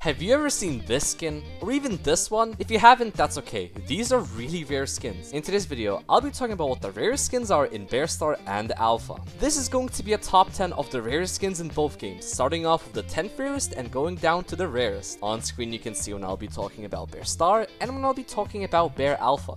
Have you ever seen this skin? Or even this one? If you haven't, that's okay. These are really rare skins. In today's video, I'll be talking about what the rarest skins are in Bear Star and Alpha. This is going to be a top 10 of the rarest skins in both games, starting off with the 10th rarest and going down to the rarest. On screen you can see when I'll be talking about Bear Star and when I'll be talking about Bear Alpha.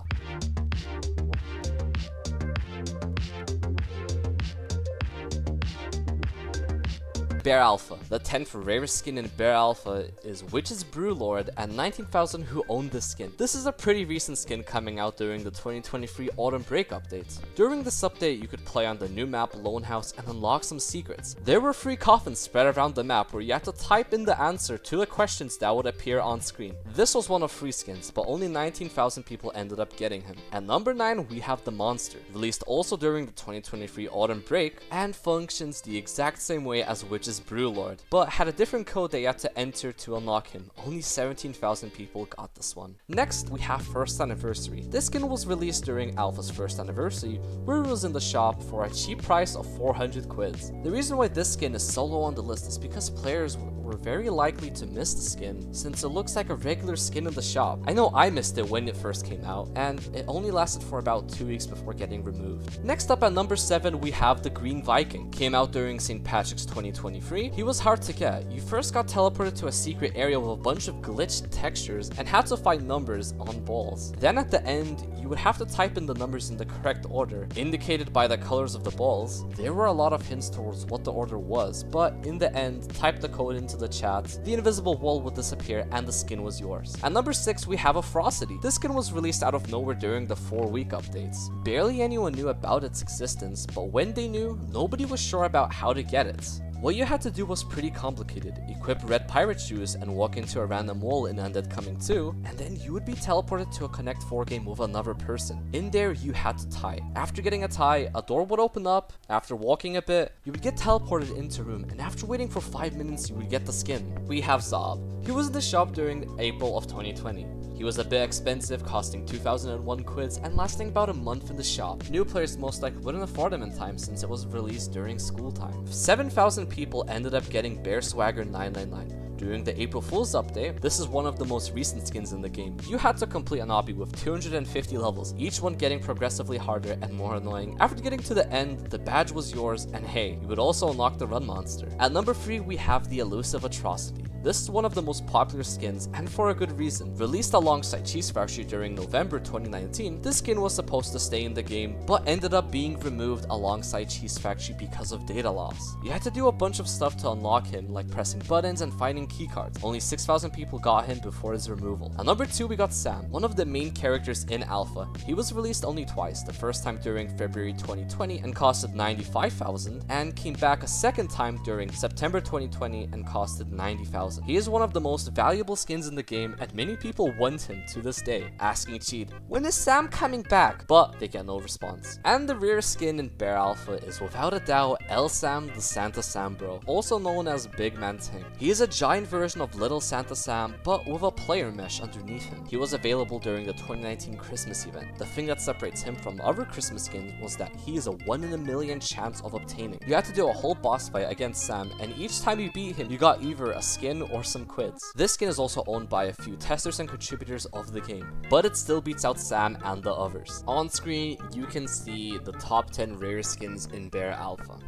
Bear Alpha. The 10th rarest skin in Bear Alpha is Witch's Brew Lord and 19,000 who own this skin. This is a pretty recent skin coming out during the 2023 Autumn Break update. During this update, you could play on the new map Lone House and unlock some secrets. There were 3 coffins spread around the map where you had to type in the answer to the questions that would appear on screen. This was one of 3 skins, but only 19,000 people ended up getting him. At number 9, we have the Monster, released also during the 2023 Autumn Break and functions the exact same way as Witch's Brew Lord, but had a different code that you had to enter to unlock him. Only 17,000 people got this one. Next, we have First Anniversary. This skin was released during Alpha's first anniversary, where it was in the shop for a cheap price of 400 quids. The reason why this skin is so low on the list is because players were very likely to miss the skin, since it looks like a regular skin in the shop. I know I missed it when it first came out, and it only lasted for about 2 weeks before getting removed. Next up at number 7, we have the Green Viking. Came out during St. Patrick's 2023. He was hard to get. You first got teleported to a secret area with a bunch of glitched textures and had to find numbers on balls. Then at the end, you would have to type in the numbers in the correct order, indicated by the colors of the balls. There were a lot of hints towards what the order was, but in the end, type the code into the chat, the invisible wall would disappear and the skin was yours. At number 6, we have Atrocity. This skin was released out of nowhere during the 4-week updates. Barely anyone knew about its existence, but when they knew, nobody was sure about how to get it. What you had to do was pretty complicated. Equip red pirate shoes and walk into a random wall in Undead Coming 2, and then you would be teleported to a Connect 4 game with another person. In there, you had to tie. After getting a tie, a door would open up. After walking a bit, you would get teleported into a room, and after waiting for 5 minutes, you would get the skin. We have Zob. He was in the shop during April of 2020. He was a bit expensive, costing 2,001 quids and lasting about a month in the shop. New players most likely wouldn't afford him in time since it was released during school time. 7,000 people ended up getting Bear Swagger 999. During the April Fool's update, this is one of the most recent skins in the game. You had to complete an obby with 250 levels, each one getting progressively harder and more annoying. After getting to the end, the badge was yours, and hey, you would also unlock the Run Monster. At number 3, we have the elusive Atrocity. This is one of the most popular skins, and for a good reason. Released alongside Cheese Factory during November 2019, this skin was supposed to stay in the game, but ended up being removed alongside Cheese Factory because of data loss. You had to do a bunch of stuff to unlock him, like pressing buttons and finding keycards. Only 6,000 people got him before his removal. At number 2, we got Sam, one of the main characters in Alpha. He was released only twice, the first time during February 2020 and costed 95,000, and came back a second time during September 2020 and costed 90,000. He is one of the most valuable skins in the game, and many people want him to this day, asking Cheat, when is Sam coming back? But they get no response. And the rarest skin in Bear Alpha is without a doubt El Sam the Santa Sam Bro, also known as Big Man Tank. He is a giant version of Little Santa Sam, but with a player mesh underneath him. He was available during the 2019 Christmas event. The thing that separates him from other Christmas skins was that he is a 1 in a million chance of obtaining. You had to do a whole boss fight against Sam, and each time you beat him, you got either a skin or some quids. This skin is also owned by a few testers and contributors of the game, but it still beats out Sam and the others. On screen, you can see the top 10 rarest skins in Bear Alpha.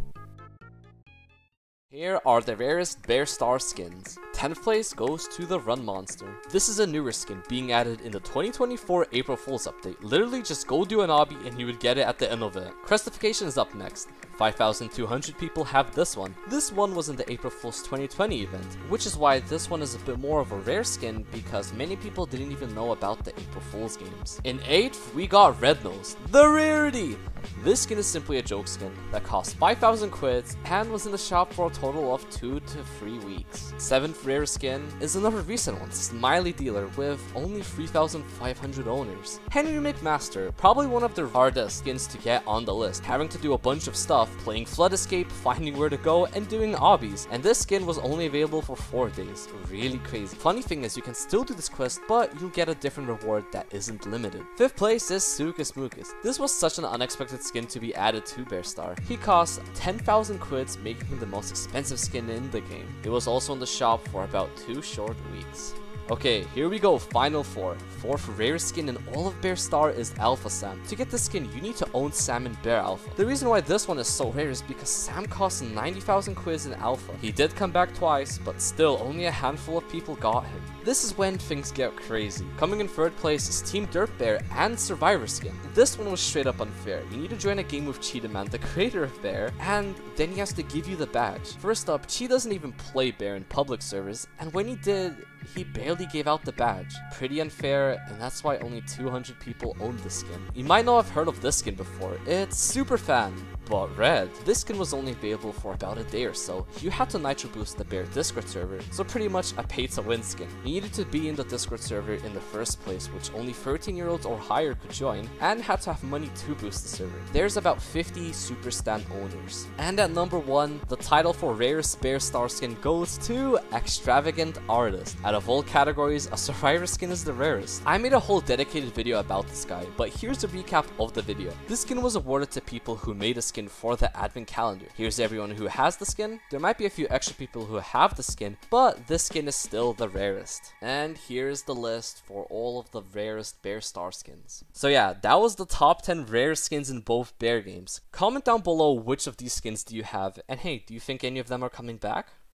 Here are the rarest Bear Star skins. 10th place goes to the Run Monster. This is a newer skin being added in the 2024 April Fool's update. Literally just go do an obby and you would get it at the end of it. Crestification is up next. 5,200 people have this one. This one was in the April Fool's 2020 event, which is why this one is a bit more of a rare skin because many people didn't even know about the April Fool's games. In 8th, we got Red Nose, the rarity! This skin is simply a joke skin that cost 5,000 quids and was in the shop for a total of 2 to 3 weeks. 7th rare skin is another recent one, Smiley Dealer, with only 3,500 owners. Henry McMaster, probably one of the hardest skins to get on the list, having to do a bunch of stuff, playing Flood Escape, finding where to go, and doing obbies, and this skin was only available for 4 days. Really crazy. Funny thing is, you can still do this quest, but you'll get a different reward that isn't limited. 5th place is Sukas Mukas. This was such an unexpected skin to be added to Bear Star. He cost 10,000 quids, making him the most expensive skin in the game. It was also in the shop for for about 2 short weeks. Okay, here we go, final 4. Fourth rarest skin in all of Bear Star is Alpha Sam. To get this skin, you need to own Sam in Bear Alpha. The reason why this one is so rare is because Sam costs 90,000 quiz in Alpha. He did come back twice, but still only a handful of people got him. This is when things get crazy. Coming in 3rd place is Team Dirt Bear and Survivor Skin. This one was straight up unfair. You need to join a game with Cheetah Man, the creator of Bear, and then he has to give you the badge. First up, Cheetah doesn't even play Bear in public servers, and when he did, he barely gave out the badge. Pretty unfair, and that's why only 200 people owned the skin. You might not have heard of this skin before. It's Superfan, but red. This skin was only available for about a day or so. You had to nitro boost the Bear Discord server, so pretty much a pay to win skin. You needed to be in the Discord server in the first place, which only 13-year-olds or higher could join, and had to have money to boost the server. There's about 50 Super Stan owners. And at number 1, the title for rarest Bear Star skin goes to Extravagant Artist. Out of all categories, a Survivor skin is the rarest. I made a whole dedicated video about this guy, but here's a recap of the video. This skin was awarded to people who made a skin for the advent calendar. Here's everyone who has the skin. There might be a few extra people who have the skin, but this skin is still the rarest. And here's the list for all of the rarest Bear Star skins. So yeah, that was the top 10 rarest skins in both Bear games. Comment down below which of these skins do you have, and hey, do you think any of them are coming back?